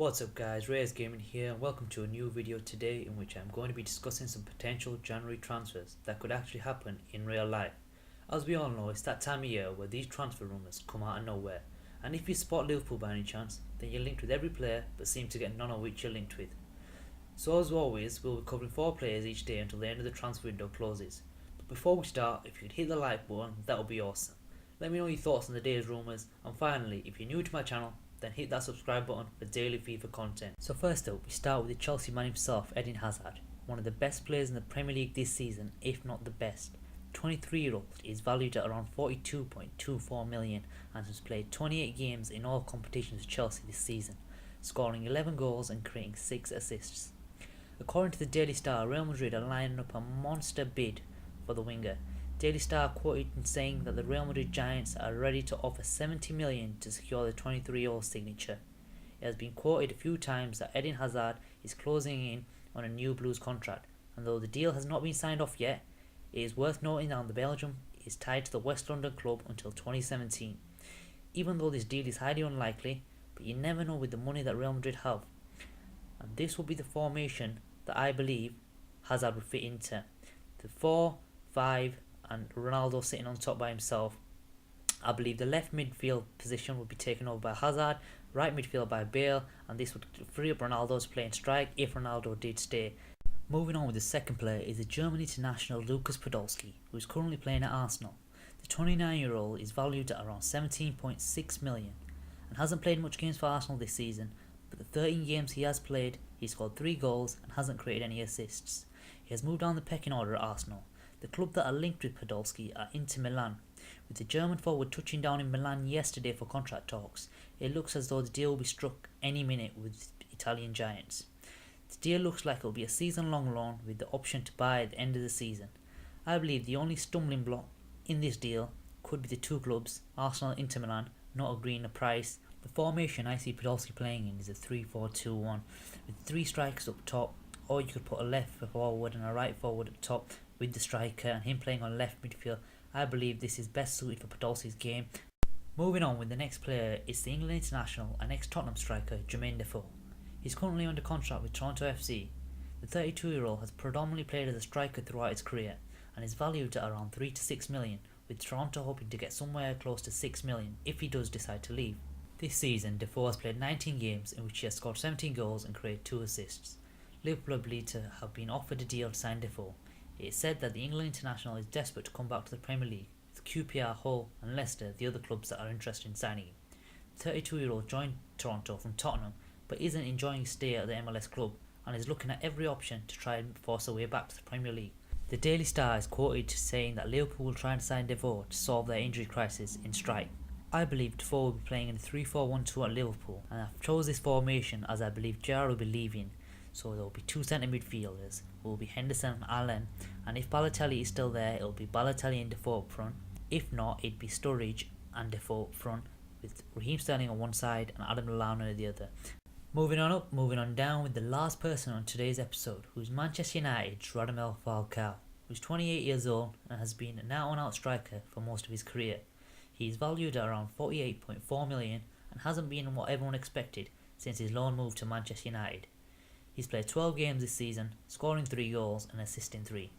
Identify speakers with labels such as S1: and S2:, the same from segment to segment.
S1: What's up guys, Reyes Gaming here and welcome to a new video today in which I'm going to be discussing some potential January transfers that could actually happen in real life. As we all know, it's that time of year where these transfer rumours come out of nowhere, and if you spot Liverpool by any chance, then you're linked with every player but seem to get none of which you're linked with. So as always, we'll be covering 4 players each day until the end of the transfer window closes. But before we start, if you could hit the like button, that would be awesome. Let me know your thoughts on the day's rumours, and finally, if you're new to my channel, then hit that subscribe button for daily FIFA content. So first up, we start with the Chelsea man himself, Eden Hazard, one of the best players in the Premier League this season, if not the best. 23-year-old is valued at around 42.24 million and has played 28 games in all competitions for Chelsea this season, scoring 11 goals and creating 6 assists. According to the Daily Star, Real Madrid are lining up a monster bid for the winger. Daily Star quoted in saying that the Real Madrid Giants are ready to offer 70 million to secure the 23-year-old signature. It has been quoted a few times that Eden Hazard is closing in on a new Blues contract, and though the deal has not been signed off yet, it is worth noting that the Belgium is tied to the West London club until 2017. Even though this deal is highly unlikely, but you never know with the money that Real Madrid have. And this will be the formation that I believe Hazard would fit into. The 4-5 and Ronaldo sitting on top by himself. I believe the left midfield position would be taken over by Hazard, right midfield by Bale, and this would free up Ronaldo's playing strike if Ronaldo did stay. Moving on with the second player is the German international Lukas Podolski, who is currently playing at Arsenal. The 29-year-old is valued at around 17.6 million and hasn't played much games for Arsenal this season, but the 13 games he has played, he scored 3 goals and hasn't created any assists. He has moved down the pecking order at Arsenal. The club that are linked with Podolski are Inter Milan. With the German forward touching down in Milan yesterday for contract talks, it looks as though the deal will be struck any minute with Italian giants. The deal looks like it will be a season-long loan with the option to buy at the end of the season. I believe the only stumbling block in this deal could be the two clubs, Arsenal and Inter Milan, not agreeing a price. The formation I see Podolski playing in is a 3-4-2-1 with 3 strikers up top, or you could put a left forward and a right forward up top with the striker and him playing on left midfield. I believe this is best suited for Podolski's game. Moving on with the next player is the England international and ex-Tottenham striker Jermain Defoe. He's currently under contract with Toronto FC. The 32-year-old has predominantly played as a striker throughout his career and is valued at around 3 to 6 million, with Toronto hoping to get somewhere close to 6 million if he does decide to leave. This season, Defoe has played 19 games in which he has scored 17 goals and created 2 assists. Liverpool are believed to have been offered a deal to sign Defoe. It is said that the England international is desperate to come back to the Premier League, with QPR, Hull and Leicester the other clubs that are interested in signing him. The 32-year-old joined Toronto from Tottenham but isn't enjoying his stay at the MLS club and is looking at every option to try and force a way back to the Premier League. The Daily Star is quoted saying that Liverpool will try and sign Defoe to solve their injury crisis in strike. I believe Defoe will be playing in a 3-4-1-2 at Liverpool, and I've chose this formation as I believe Gerrard will be leaving. So there will be 2 centre midfielders, it will be Henderson and Allen, and if Balotelli is still there, it will be Balotelli and Defoe up front. If not, it'd be Sturridge and Defoe up front, with Raheem Sterling on one side and Adam Lallana on the other. Moving on down with the last person on today's episode, who's Manchester United's Radamel Falcao, who's 28 years old and has been an out-and-out striker for most of his career. He is valued at around 48.4 million and hasn't been what everyone expected since his loan move to Manchester United. He's played 12 games this season, scoring 3 goals and assisting 3.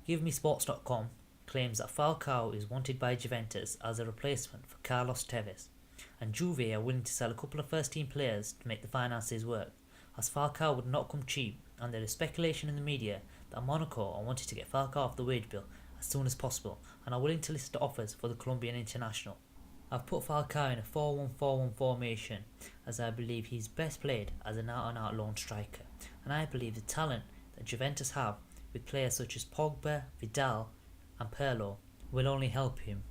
S1: GiveMeSports.com claims that Falcao is wanted by Juventus as a replacement for Carlos Tevez, and Juve are willing to sell a couple of first-team players to make the finances work, as Falcao would not come cheap, and there is speculation in the media that Monaco are wanting to get Falcao off the wage bill as soon as possible and are willing to list the offers for the Colombian international. I've put Falcao in a 4-1-4-1 formation as I believe he's best played as an out-and-out lone striker, and I believe the talent that Juventus have with players such as Pogba, Vidal and Pirlo will only help him.